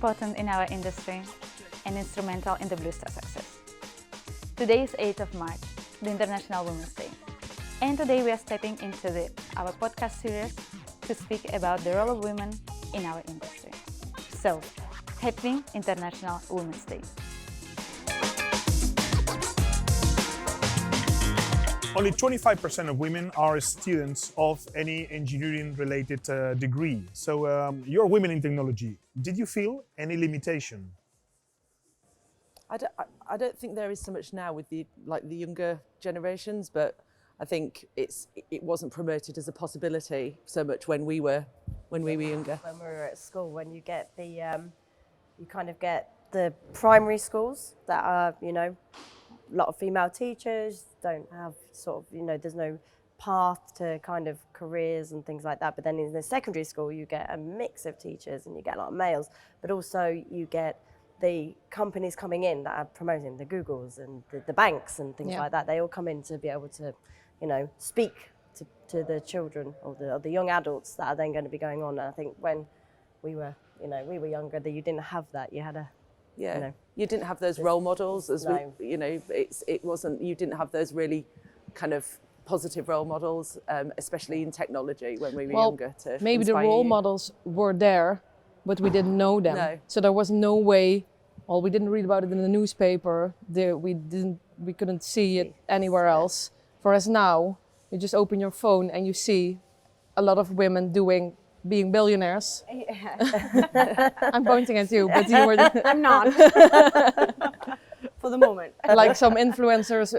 important in our industry and instrumental in the BlueStar success. Today is 8th of March, the International Women's Day. And today we are stepping into our podcast series to speak about the role of women in our industry. So, happy International Women's Day. Only 25% of women are students of any engineering-related degree. So you're women in technology. Did you feel any limitation? I don't think there is so much now with the younger generations, but I think it wasn't promoted as a possibility so much when we were younger. When we were at school, when you get you kind of get the primary schools that are, a lot of female teachers, don't have there's no path to kind of careers and things like that. But then in the secondary school, you get a mix of teachers and you get a lot of males, but also you get the companies coming in that are promoting, the Googles and the banks and things like that. They all come in to be able to, speak to the children or the young adults that are then going to be going on. And I think when we were younger, that you didn't have that. You had you didn't have those role models it wasn't, you didn't have those really kind of positive role models, especially in technology when we were younger. Maybe the role models were there, but we didn't know them. No. So there was no way, we didn't read about it in the newspaper. We couldn't see it anywhere else. For us now, you just open your phone and you see a lot of women being billionaires. Yeah. I'm pointing at you, but you were. I'm not. For the moment. Like some influencers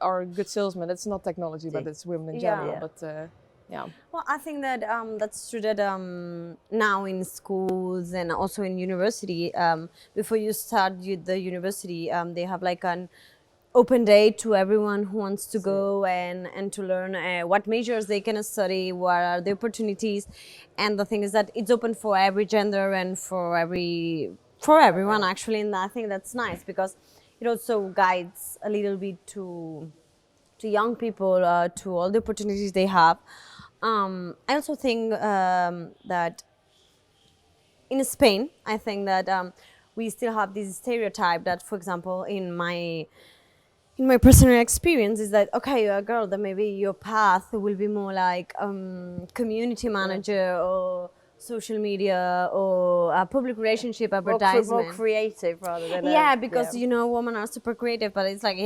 are good salesmen. It's not technology, but it's women in general. Yeah. But Well, I think that that's true that now in schools and also in university, before you start the university, they have like an open day to everyone who wants to go and to learn what majors they can study, what are the opportunities. And the thing is that it's open for every gender and for everyone actually. And I think that's nice because it also guides a little bit to young people, to all the opportunities they have. I also think that in Spain, I think that we still have this stereotype that, for example, in my personal experience is that, okay, you're a girl, then maybe your path will be more like community manager or social media or a public relationship advertisement. More creative rather than because women are super creative, but it's like,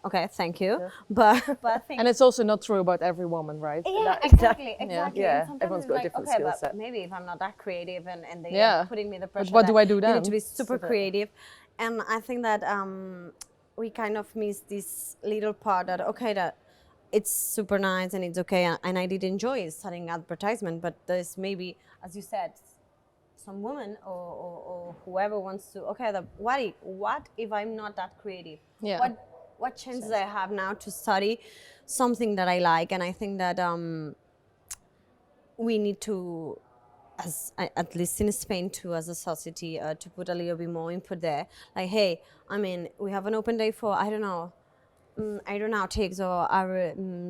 okay, thank you. But I think and it's also not true about every woman, right? yeah, exactly. Yeah, And everyone's got a different okay, skill but set. maybe if I'm not that creative and they are putting me the pressure, But what do I do you then? need to be super creative. And I think that we kind of miss this little part that, okay, that it's super nice and it's okay, and I did enjoy studying advertisement, but there's maybe, as you said, some woman or whoever wants to, okay, what if I'm not that creative? Yeah. What chances I have now to study something that I like? And I think that we need to, at least in Spain too, as a society, to put a little bit more input there. Like, hey, we have an open day for, aeronautics or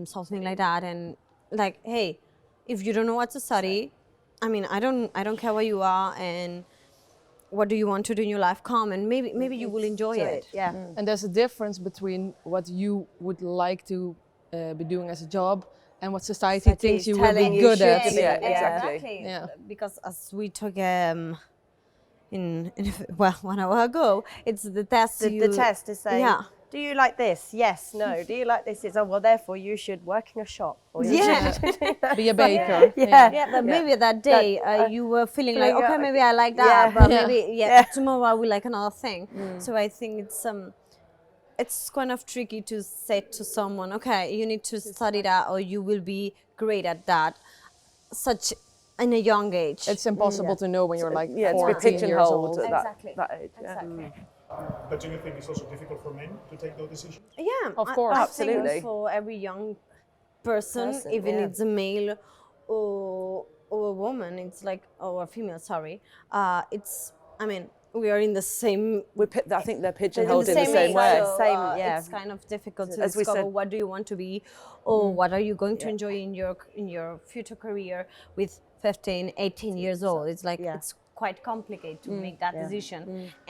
something like that, and like, hey, if you don't know what to study, I don't care where you are and what do you want to do in your life, come and maybe you will enjoy it. Yeah. And there's a difference between what you would like to be doing as a job and what society thinks you will be good at. Yeah, exactly. Yeah. Because as we took in 1 hour ago, it's the test. The test is saying, do you like this? Yes, no. Do you like this? It's, well, therefore you should work in a shop. Or you should Be a baker. But maybe that day you were feeling like, okay, maybe I like that, but maybe tomorrow I will like another thing. So I think it's kind of tricky to say to someone, okay, you need to study that or you will be great at that, such in a young age. It's impossible to know when you're like to be 14 years pigeonholed old. at Exactly. that age. Exactly. But do you think it's also difficult for men to take those decisions? Yeah, Of course. I Absolutely. think for every young person, even it's a male or a woman, it's like, or a female, sorry. We are in the same. I think they're pigeonholed in the same way. It's kind of difficult to As we discover said- what do you want to be, or what are you going to enjoy in your future career with 15, 18 years old. It's like it's quite complicated to make that decision,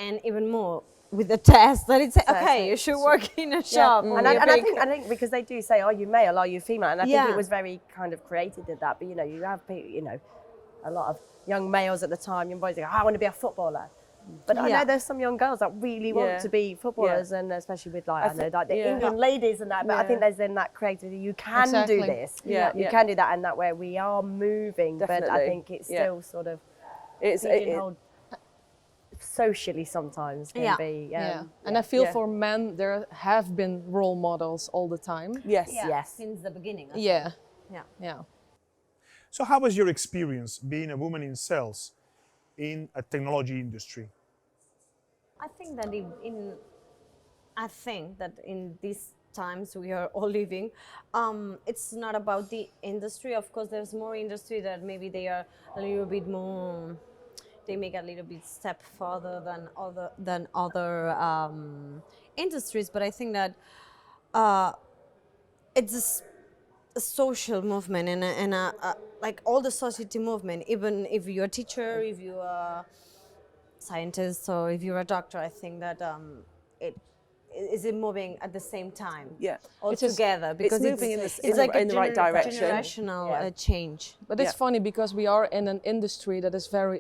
and even more with the test that it's okay, you should work in a shop. And I think because they do say, are you male, are you female? And I think it was very kind of created at that. But you have people, a lot of young males at the time, young boys, go, I want to be a footballer. But I know there's some young girls that really want to be footballers, and especially with the England ladies and that. But I think there's then that creativity. You can do this. You can do that, and that way we are moving. Definitely. But I think it's still sort of pigeonholed socially sometimes can be. And I feel for men there have been role models all the time. Yes. Since the beginning. Yeah. So how was your experience being a woman in sales in a technology industry? I think that in these times we are all living, it's not about the industry. Of course, there's more industry that maybe they are a little bit more. They make a little bit step further than other industries, but I think that it's a social movement and like all the society movement. Even if you're a teacher, if you're a scientist, or if you're a doctor, I think that it is moving at the same time. All together, because it's moving in the right direction. Generational change. But it's funny because we are in an industry that is very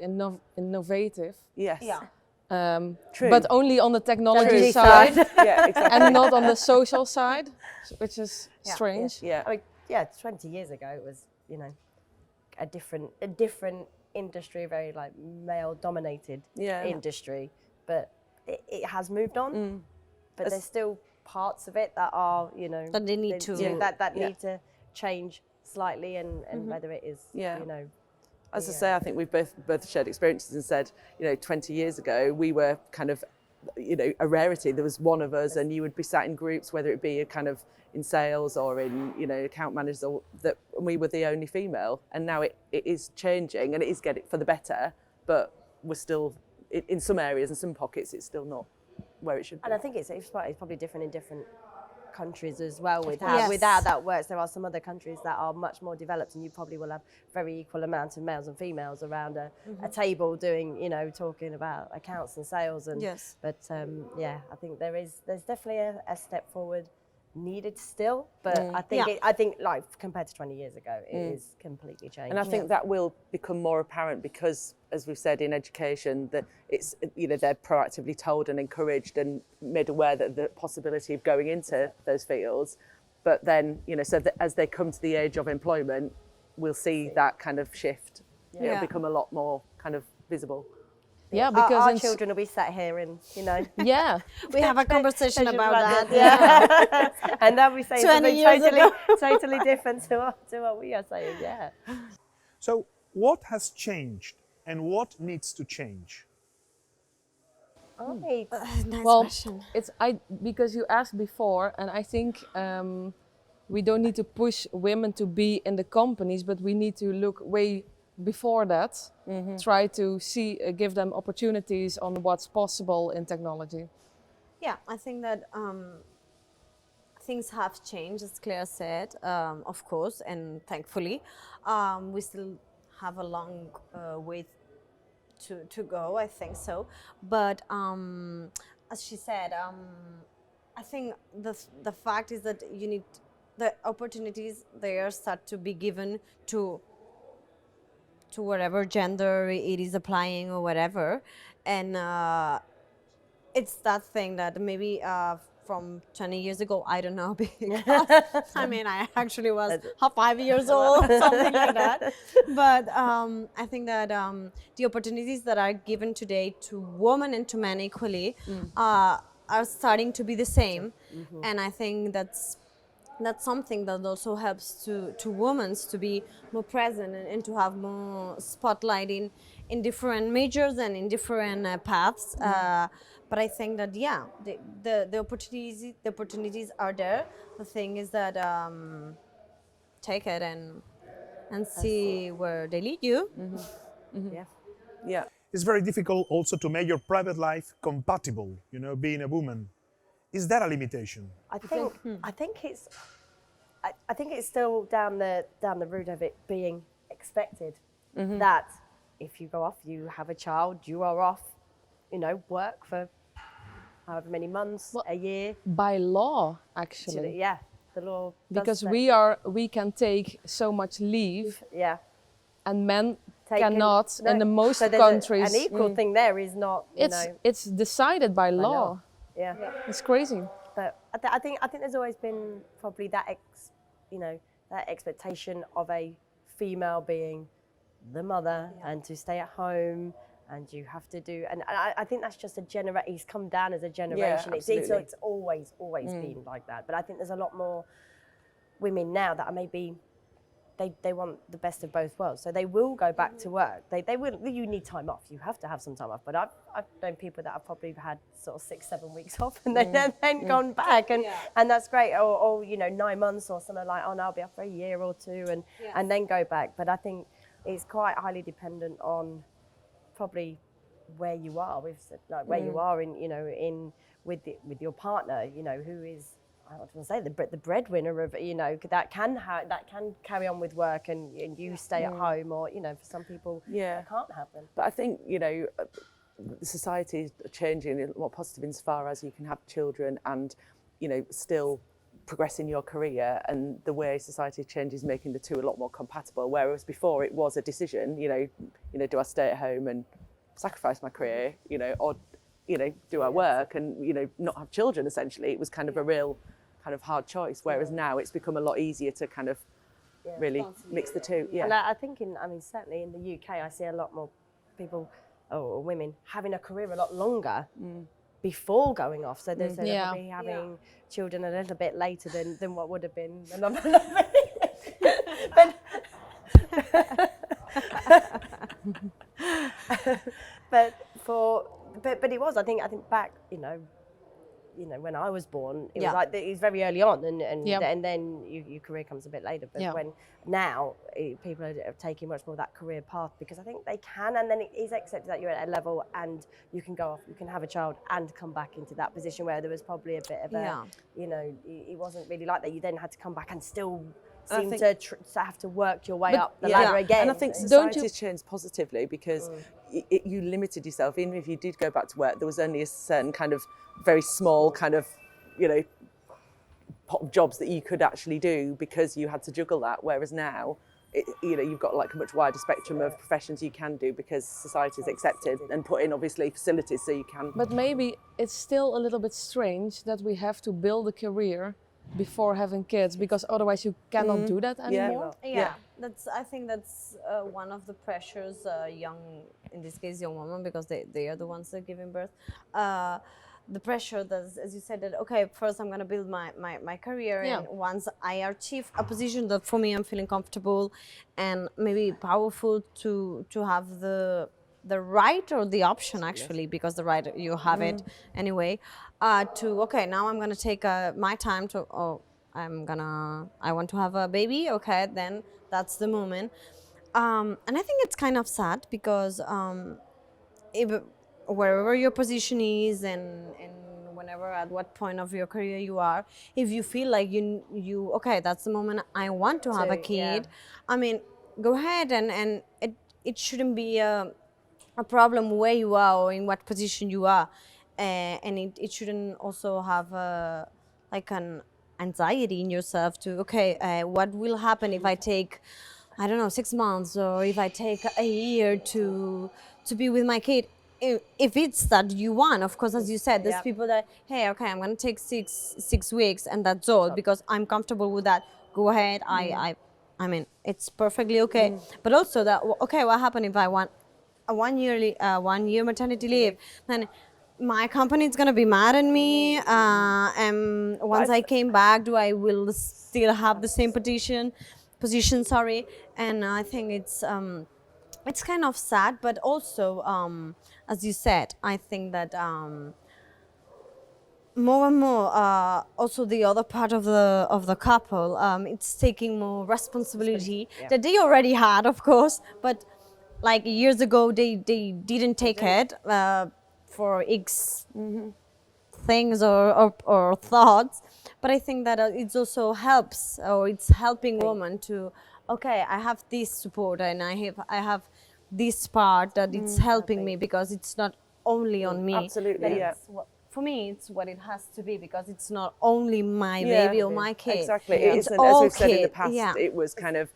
innovative. True. But only on the technology side Exactly. and not on the social side, which is strange. I mean, 20 years ago it was, a different industry, very like male-dominated industry, but it has moved on. But there's still parts of it that are, that they need to that need to change slightly, and whether it is, As I say, I think we've both shared experiences and said, 20 years ago we were kind of, a rarity. There was one of us, and you would be sat in groups, whether it be a kind of in sales or in, account managers, or that we were the only female. And now it is changing, and it is getting for the better, but we're still in some areas and some pockets it's still not where it should be. And I think it's probably different in different countries as well with how that works. There are some other countries that are much more developed, and you probably will have very equal amounts of males and females around a table doing, talking about accounts and sales. And but I think there's definitely a step forward needed still, but I think like compared to 20 years ago, it is completely changed. And I think that will become more apparent because, as we've said, in education, that it's they're proactively told and encouraged and made aware that the possibility of going into those fields. But then so that as they come to the age of employment, we'll see that kind of shift. It'll become a lot more kind of visible. Yeah, because our children will be sat here and, we have a conversation about that. And they'll be saying something totally different to what we are saying, So what has changed and what needs to change? Nice Well, question. because you asked before, and I think we don't need to push women to be in the companies, but we need to look way before that, try to give them opportunities on what's possible in technology. Yeah, I think that things have changed, as Claire said, of course, and thankfully. We still have a long way to go, I think so. But as she said, I think the fact is that you need the opportunities there start to be given to whatever gender it is applying or whatever, and it's that thing that maybe from 20 years ago, I don't know, because I mean I actually was 5 years old, something like that, but I think that the opportunities that are given today to women and to men equally are starting to be the same, and I think that's something that also helps to women to be more present and to have more spotlight in different majors and in different paths. But I think that the opportunities are there. The thing is that take it and see where they lead you. Yeah. It's very difficult also to make your private life compatible, being a woman. Is that a limitation? I think it's still down the route of it being expected that if you go off, you have a child, you are off, work for however many months, a year. By law, actually. Yeah, the law does Because say- we can take so much leave, yeah. and men Taken- cannot no. in the most So there's countries. an equal thing there is not, It's decided by law. Yeah. It's crazy. But I think there's always been probably that that expectation of a female being the mother and to stay at home, and you have to do. And I think that's just it's come down as a generation. It's always been like that. But I think there's a lot more women now that are maybe. They want the best of both worlds, so they will go back to work. They will. You need time off. You have to have some time off. But I've known people that have probably had sort of 6-7 weeks off, and then gone back, and that's great. Or 9 months or something like. Oh no, I'll be off for a year or two, and then go back. But I think it's quite highly dependent on probably where you are where you are in with your partner. Who is. I was going to say the breadwinner of that can carry on with work and you stay at home, or for some people that can't happen. But I think society is changing a lot more positive insofar as you can have children and still progress in your career, and the way society changes making the two a lot more compatible. Whereas before it was a decision, do I stay at home and sacrifice my career, or do I work and not have children? Essentially, it was kind of a real kind of hard choice, whereas now it's become a lot easier to kind of really mix the two. And I think certainly in the UK I see a lot more people or women having a career a lot longer before going off, so they're probably having children a little bit later than what would have been but it was I think back when I was born, it was like it's very early on, and then your career comes a bit later. But when now people are taking much more that career path because I think they can, and then it is accepted that you're at a level and you can go off, you can have a child and come back into that position where there was probably a bit of a, it wasn't really like that. You then had to come back and still seem to have to work your way up the ladder again. And I think society's changed positively because you limited yourself. Even if you did go back to work, there was only a certain kind of very small kind of, pot of jobs that you could actually do because you had to juggle that. Whereas now, you've got like a much wider spectrum of professions you can do because society's accepted and put in obviously facilities so you can. But maybe it's still a little bit strange that we have to build a career before having kids, because otherwise you cannot do that anymore. I think that's one of the pressures in this case young women, because they are the ones that are giving birth, the pressure that, as you said, that okay, first I'm going to build my career, and once I achieve a position that for me I'm feeling comfortable and maybe powerful to have the right or the option actually, because the right you have it anyway, okay, now I'm gonna take my time to I want to have a baby, okay, then that's the moment. And I think it's kind of sad because if wherever your position is and whenever at what point of your career you are, if you feel like you okay, that's the moment I want to have a kid, I mean, go ahead, and it shouldn't be a problem where you are or in what position you are, and it shouldn't also have like an anxiety in yourself to okay, what will happen if I take, I don't know, 6 months, or if I take a year to be with my kid. If it's that you want, of course, as you said, there's people that, hey, okay, I'm gonna take six weeks and that's all because I'm comfortable with that. Go ahead, I mean, it's perfectly okay. But also that, okay, what happens if I want a 1 year maternity leave? Then my company is gonna be mad at me. And once I came back, will still have the same position? Sorry, and I think it's kind of sad, but also, as you said, I think that more and more, also the other part of the couple, it's taking more responsibility that they already had, of course, but like years ago they didn't take it for X things or thoughts. But I think that it also helps, or it's helping women to, okay, I have this support and I have this part that it's helping me, because it's not only on me. Absolutely, But yeah. it's for me, it's what it has to be, because it's not only my Yeah, baby or my kid. Exactly. It's It isn't, all as we've said in the kid. past, Yeah. it was kind of,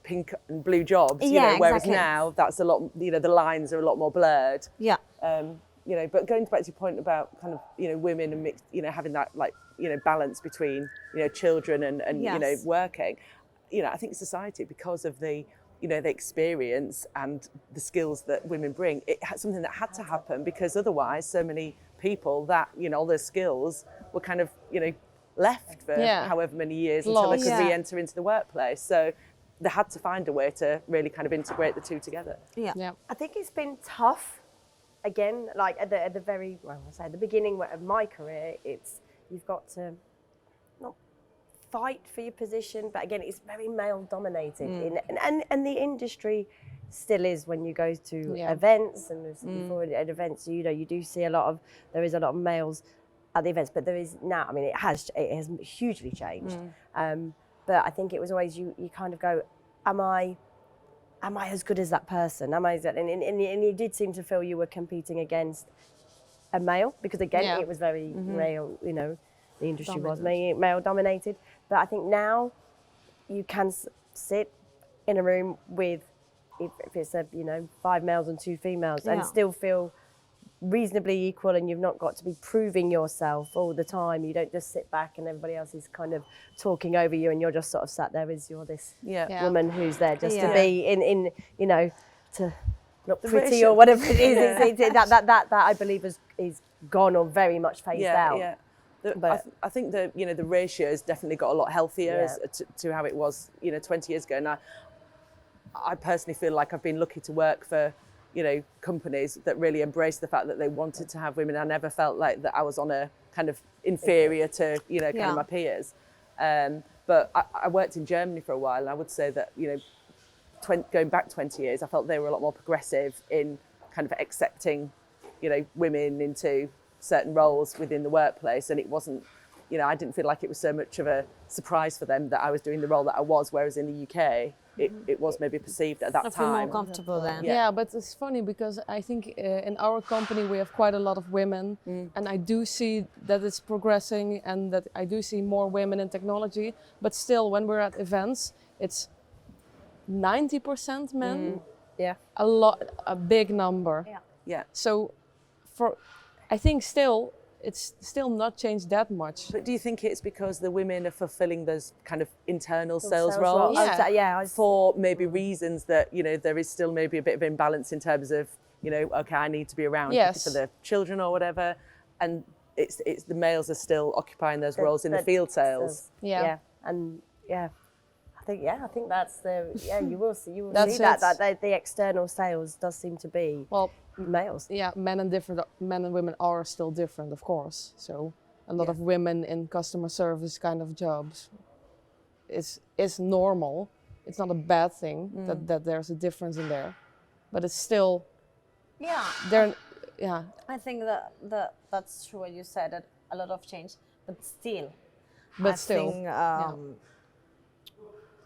pink and blue jobs, Yeah, whereas exactly. now that's a lot, the lines are a lot more blurred. Yeah. But going back to your point about kind of, women and mixed, having that balance between, children and Yes. working, I think society, because of the experience and the skills that women bring, it had something that had to happen, because otherwise so many people that, all their skills were kind of, left for however many years until they could Lost. Yeah. re-enter into the workplace. So they had to find a way to really kind of integrate the two together. Yeah. Yeah. I think it's been tough. Again, like at the very, well, I say at the beginning of my career, you've got to not fight for your position, but again, it's very male dominated, and the industry still is. When you go to events, and before at events, you do see there is a lot of males at the events, but there is now. I mean, it has hugely changed. But I think it was always you kind of go, am I as good as that person? And you did seem to feel you were competing against a male, because again, it was very male, the industry was male dominated. But I think now you can sit in a room with, if it's 5 males and 2 females, and still feel reasonably equal, and you've not got to be proving yourself all the time. You don't just sit back and everybody else is kind of talking over you, and you're just sort of sat there as you're this woman who's there just to be in to not pretty or whatever it is. That I believe is gone, or very much phased out. Yeah. But I think the ratio has definitely got a lot healthier to how it was 20 years ago. And I personally feel like I've been lucky to work for companies that really embraced the fact that they wanted to have women. I never felt like that I was on a kind of inferior to kind of my peers. But I worked in Germany for a while, and I would say that going back 20 years, I felt they were a lot more progressive in kind of accepting women into certain roles within the workplace, and it wasn't I didn't feel like it was so much of a surprise for them that I was doing the role that I was, whereas in the UK it was maybe perceived at that I feel more time. comfortable then. Yeah, but it's funny because I think in our company we have quite a lot of women, and I do see that it's progressing, and that I do see more women in technology. But still, when we're at events, it's 90% men. yeah, A big number. Yeah. So, I think it's still not changed that much. But do you think it's because the women are fulfilling those kind of internal sales roles? For maybe reasons that, there is still maybe a bit of imbalance in terms of, okay, I need to be around for the children or whatever. And it's the males are still occupying those roles in the field sales. I think that's you will see That's that the external sales does seem to be males. Yeah, men and women are still different, of course. So a lot of women in customer service kind of jobs is normal. It's not a bad thing that there's a difference in there, but it's still I think that's true what you said, that a lot of change, but still think,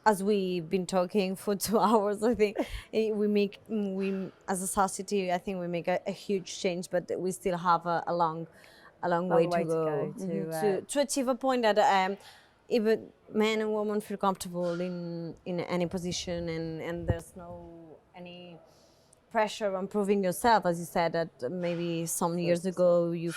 as we've been talking for 2 hours, I think we as a society, I think we make a huge change, but we still have a long way to go to achieve a point that even men and women feel comfortable in any position, and there's any pressure on proving yourself, as you said, that maybe some years ago you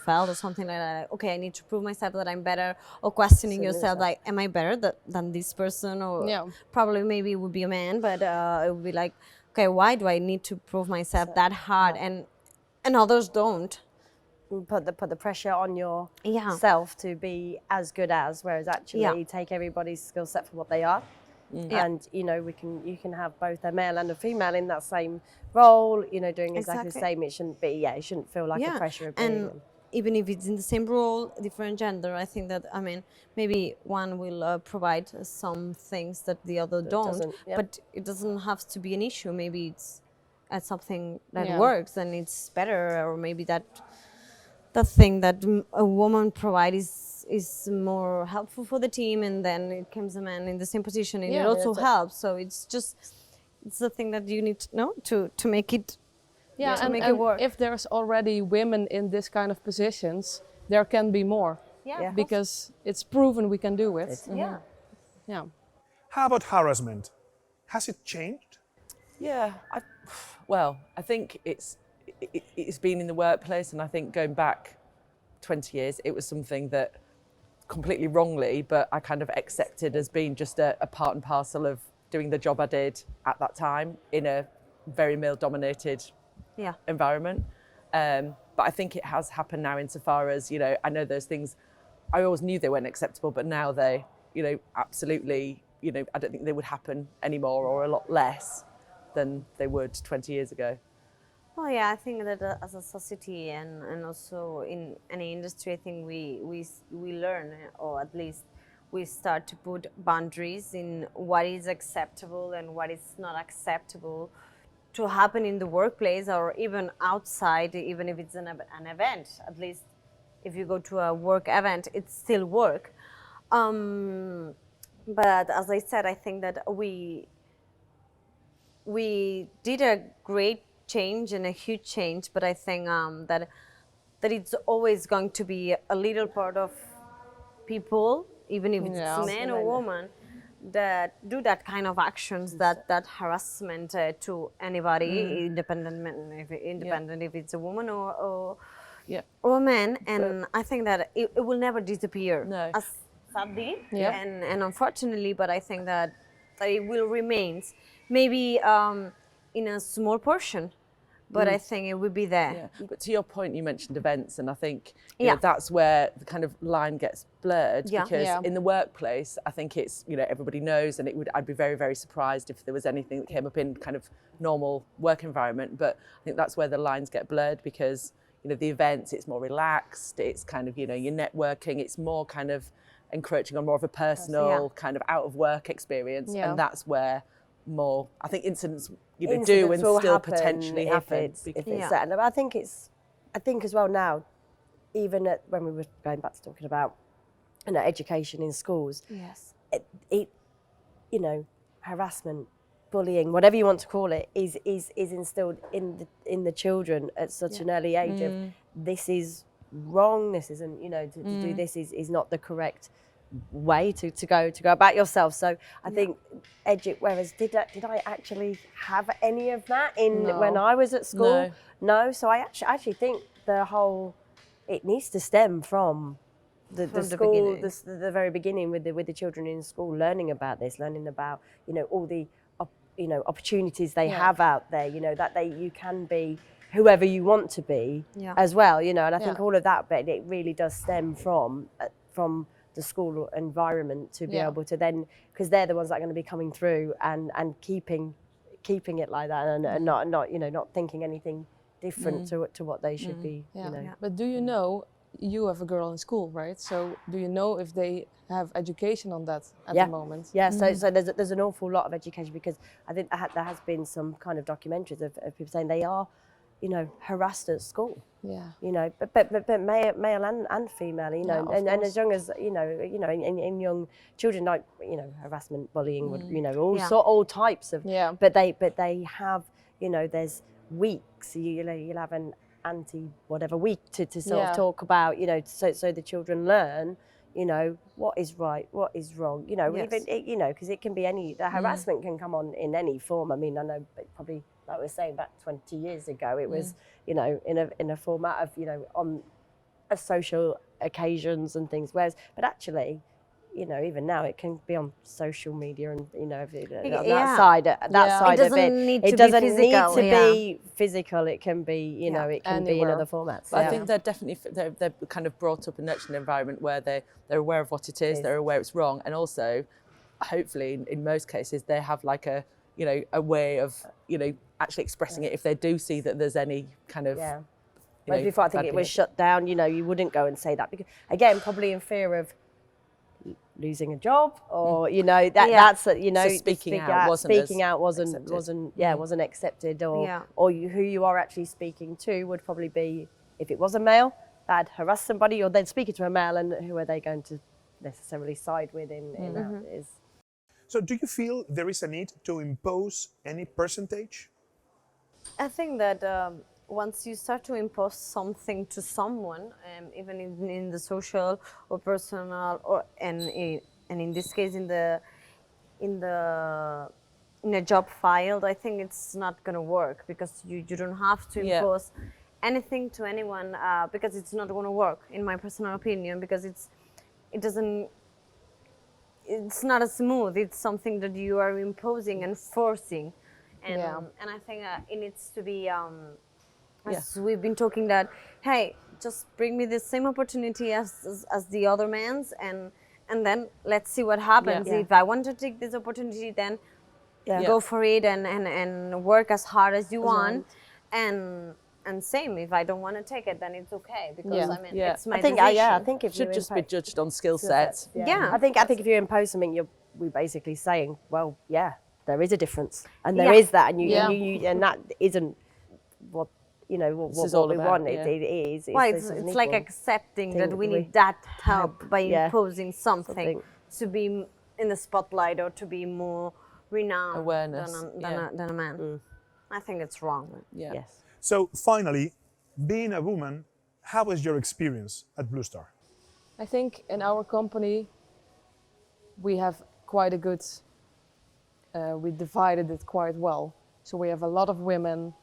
felt or something like that. Okay, I need to prove myself that I'm better, or questioning yourself like, am I better than this person? Or probably maybe it would be a man, but it would be like, okay, why do I need to prove myself that hard? And others don't. Put the pressure on yourself to be as good as, whereas actually take everybody's skill set for what they are. And you can have both a male and a female in that same role, doing exactly the same. It shouldn't be it shouldn't feel like a pressure of being. And even if it's in the same role, different gender, I think that maybe one will provide some things that the other don't, but it doesn't have to be an issue. Maybe it's something that works and it's better, or maybe that thing that a woman provides is more helpful for the team, and then it comes a man in the same position, and it also helps. So it's just it's the thing that you need to know to make it. Yeah, to and, make it and work. if there's already women in this kind of positions, there can be more. Yeah. Because it's proven we can do it. Yeah. Yeah. How about harassment? Has it changed? Yeah, I think it's been in the workplace, and I think going back 20 years, it was something that completely wrongly, but I kind of accepted as being just a part and parcel of doing the job I did at that time in a very male-dominated Yeah. environment. But I think it has happened now insofar as, you know, I know those things, I always knew they weren't acceptable, but now they, you know, absolutely, you know, I don't think they would happen anymore or a lot less than they would 20 years ago. Well, yeah, I think that as a society and also in any industry, I think we learn, or at least we start to put boundaries in what is acceptable and what is not acceptable to happen in the workplace or even outside, even if it's an event. At least if you go to a work event, it's still work. But as I said, I think that we did a great change and a huge change, but I think that it's always going to be a little part of people, even if it's Yeah. man or woman, that do that kind of actions, that harassment to anybody, independent if it's a woman or Yeah. a man. And I think that it will never disappear. No. As sadly Yeah. and unfortunately, but I think that it will remain, maybe in a small portion, but I think it will be there. Yeah. But to your point, you mentioned events, and I think Yeah. that's where the kind of line gets blurred. Yeah. Because Yeah. in the workplace, I think it's, you know, everybody knows, and I'd be very, very surprised if there was anything that came up in kind of normal work environment. But I think that's where the lines get blurred because, you know, the events, it's more relaxed, it's kind of, you know, you're networking, it's more kind of encroaching on more of a personal kind of out of work experience, Yeah. and that's where more, I think incidents, you know, do Incidents and will still happen potentially if happen. it's Yeah. certain. But I think as well now, even when we were going back to talking about, you know, education in schools, Yes. it you know, harassment, bullying, whatever you want to call it, is instilled in the children at such an early age of this is wrong, this isn't, you know, to do this is not the correct way to go about yourself. So I think whereas did I actually have any of that when I was at school? No. So I actually think it needs to stem from the school, the very beginning with the children in school, learning about this, learning about, you know, all the opportunities they have out there, you know, that you can be whoever you want to be as well, you know. And I think all of that, but it really does stem from the school environment to be able to then, because they're the ones that are going to be coming through and keeping it like that, and not you know, not thinking anything different to what they should be. Yeah. You know. But do you know, you have a girl in school, right? So do you know if they have education on that at the moment? Yeah, so there's an awful lot of education, because I think there has been some kind of documentaries of people saying they are, you know, harassed at school. Yeah. You know, but male and female, you know, Yeah, and as young as, you know, in young children, like, you know, harassment, bullying, you know, all types of. Yeah. But they have, you know, there's weeks. You'll have an anti-whatever week to sort of talk about, you know, so the children learn, you know, what is right, what is wrong, you know, even you know, because it can be the harassment can come on in any form. I mean, I know probably, like we were saying, back 20 years ago, it was, you know, in a format of, you know, on a social occasions and things. But actually, you know, even now it can be on social media, and, you know, on that side of it. It doesn't need to be physical. It can be, you know, it can be in other formats. But I think they're definitely they're kind of brought up and nurtured in an environment where they're aware of what it is, they're aware it's wrong, and also, hopefully, in most cases, they have like a, you know, a way of, you know, actually expressing it if they do see that there's any kind of. Yeah. You know, before, I think it was shut down. You know, you wouldn't go and say that, because, again, probably in fear of losing a job, or, you know, that's, you know, so speaking out wasn't accepted, or who you are actually speaking to would probably be, if it was a male that harassed somebody, or then speaking to a male, and who are they going to necessarily side with in that is. So do you feel there is a need to impose any percentage? I think that once you start to impose something to someone, even in the social or personal, and in this case in the in a job filed, I think it's not going to work, because you don't have to Yeah. impose anything to anyone, because it's not going to work, in my personal opinion, because it's not as smooth. It's something that you are imposing and forcing, and Yeah. and I think it needs to be as we've been talking, that hey, just bring me the same opportunity as the other man's, and then let's see what happens. Yeah. If I want to take this opportunity, then Yeah. go for it, and work as hard as you want, and same, if I don't want to take it, then it's okay, because Yeah. I mean, Yeah. it's my I think decision. I think if Should you just be impose judged on skill skill sets. Yeah. I think if you impose something, we're basically saying, well, yeah, there is a difference, and there Yeah. is that, and Yeah. and that isn't what This is what all we about, want. yeah. It is. Well, this is an it's like equal accepting thing that we that need we that help by yeah, imposing something something. to be in the spotlight, or to be more renowned Awareness, than a man. I think it's wrong. Yeah. Yes. So finally, being a woman, how was your experience at BlueStar? I think in our company we have quite a good, we divided it quite well. So we have a lot of women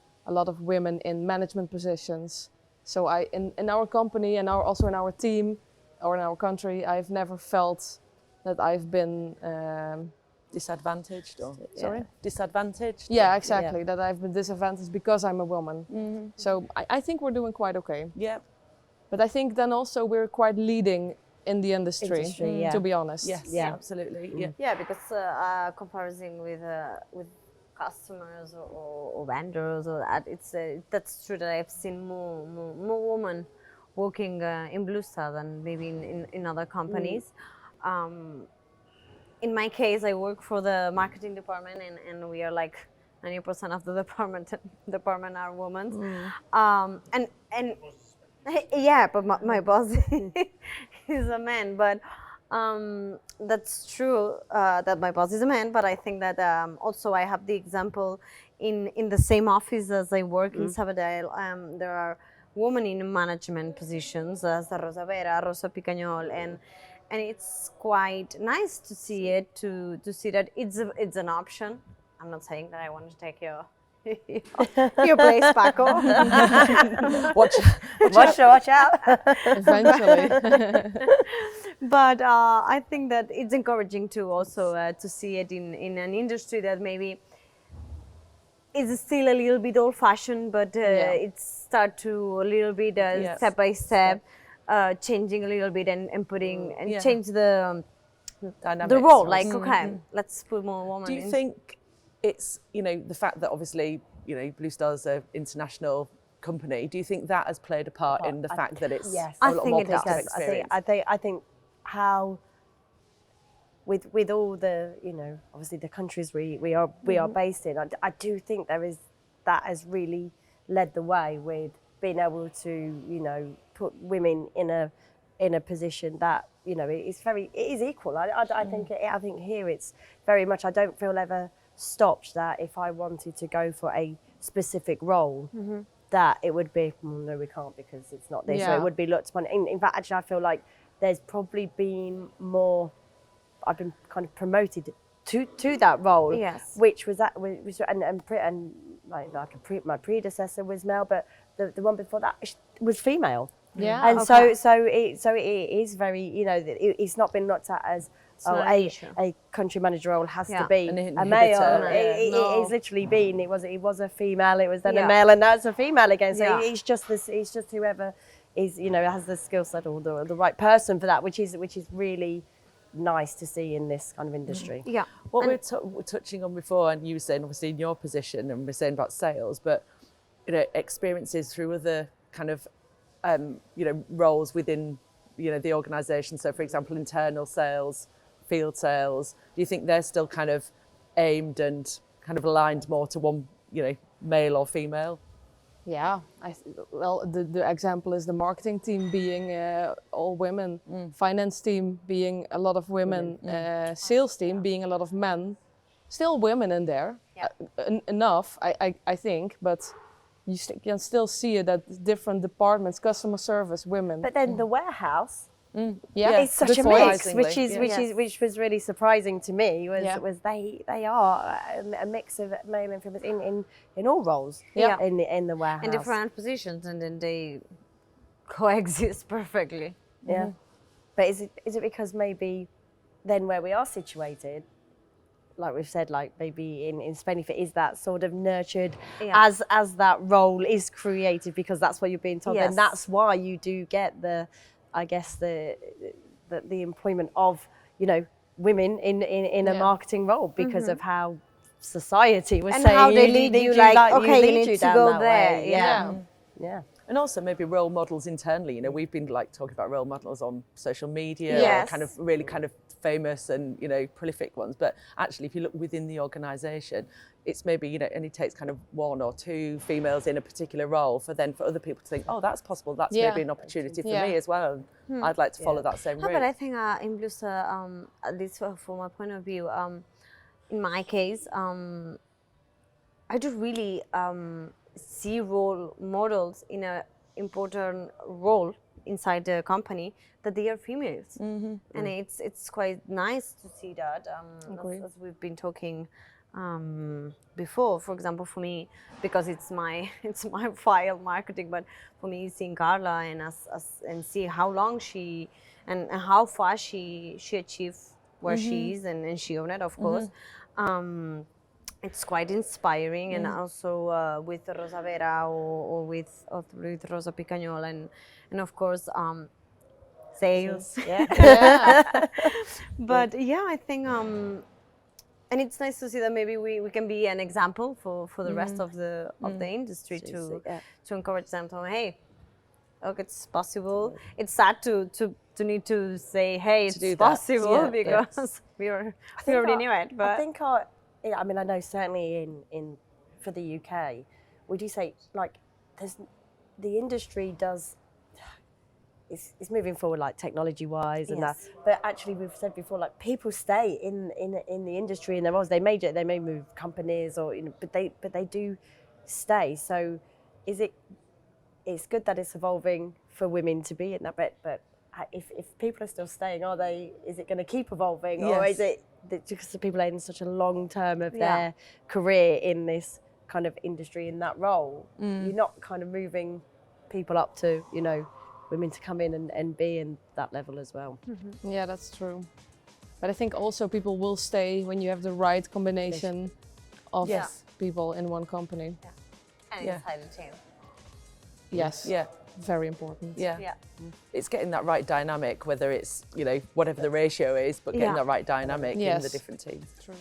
in management positions. So in our company and also in our team or in our country, I've never felt that I've been, Disadvantaged or sorry? disadvantaged? Yeah, exactly, that I've been disadvantaged because I'm a woman. Mm-hmm. So I think we're doing quite okay. Yeah. But I think then also we're quite leading in the industry, yeah. to be honest. Yes. Yeah. Absolutely. Yeah. Yeah, because comparison with customers or vendors, or that, that's true that I've seen more women working in BlueStar than maybe in other companies. In my case, I work for the marketing department, and we are like 90% of the department are women. And yeah, but my boss is a man. But that's true that my boss is a man. But I think that also I have the example in the same office as I work in Sabadell. There are women in management positions, as Rosa Vera, Rosa Picagnol, and it's quite nice to see it, to see that it's an option. I'm not saying that I want to take your place, Paco. Watch out. Eventually. But I think that it's encouraging to also to see it in an industry that maybe is still a little bit old-fashioned, but it's start to a little bit step by step, changing a little bit and putting and change the role. Like, okay, let's put more women. Do you think it's, the fact that obviously, BlueStar's an international company, do you think that has played a part in the fact that it's yes. a I lot think more it does. positive experience? I think how with all the obviously the countries we are based in, I do think that has really led the way with being able to put women in a position that it is equal. I think here it's very much. I don't feel ever stopped that if I wanted to go for a specific role, that it would be no, we can't because it's not this. So Yeah. it would be looked upon. In fact, actually, I feel like there's probably been more. I've been kind of promoted to that role, Yes. which was my predecessor was male, but the one before that was female. Yeah. And Okay. so it is very, it's not been looked at as not an issue. a country manager role has Yeah. to be An a inhibitor, male. yeah. No. It's literally been. It was a female. It was then Yeah. a male, and now it's a female again. So Yeah. it's just whoever is has the skill set or the right person for that, which is really nice to see in this kind of industry. Yeah. What we're touching on before, and you were saying obviously in your position, and we're saying about sales, but experiences through other kind of roles within the organisation. So, for example, internal sales, field sales. Do you think they're still kind of aimed and kind of aligned more to one, male or female? Yeah, well, the example is the marketing team being all women, finance team being a lot of women, sales team being a lot of men. Still women in there, enough, I think, but you can still see it at different departments, customer service, women. But then the warehouse, Yeah, it's such good a point. mix, which was really surprising to me. Was they are a mix of male and female in all roles. Yeah. in the warehouse. in different positions, and then they coexist perfectly. Yeah. But is it because maybe then where we are situated, like we've said, like maybe in Spain, if it is that sort of nurtured as that role is created because that's what you're being told, then that's why you do get the employment of, women in a marketing role because of how society was And saying how they lead you, like, okay, you need to down go that there, way. Yeah. And also maybe role models internally. We've been like talking about role models on social media, or Yes. kind of really kind of famous and prolific ones. But actually, if you look within the organisation, it's maybe it only takes kind of one or two females in a particular role for other people to think, oh, that's possible. That's maybe an opportunity for me as well. And I'd like to follow that same No, route. but I think in BlueStar, at least from my point of view, in my case, I do really see role models in an important role inside the company that they are females, and it's quite nice to see that. As we've been talking before, for example, for me, because it's my file marketing, but for me, seeing Carla and see how long she and how far she achieved where she is, and she owned it, of course. It's quite inspiring, and also with Rosa Vera or with Rosa Picañol, and of course sales. But I think and it's nice to see that maybe we can be an example for the rest of the industry to encourage them to, hey, look, it's possible. It's sad to need to say, hey, it's possible, because we already knew it. But I think I know certainly in for the UK, we do say, like, the industry does. It's moving forward, like, technology-wise and that. But actually, we've said before, like, people stay in the industry and their roles. They may move companies, or but they do stay. So, it's good that it's evolving for women to be in that. But if people are still staying, is it going to keep evolving, or is it because the people are in such a long term of their career in this kind of industry, in that role? You're not kind of moving people up to women to come in and be in that level as well. Yeah, that's true. But I think also people will stay when you have the right combination of people in one company. and inside the team. Yes. Yeah. Very important. Yeah. It's getting that right dynamic, whether it's, whatever the ratio is, but getting that right dynamic in the different teams. True.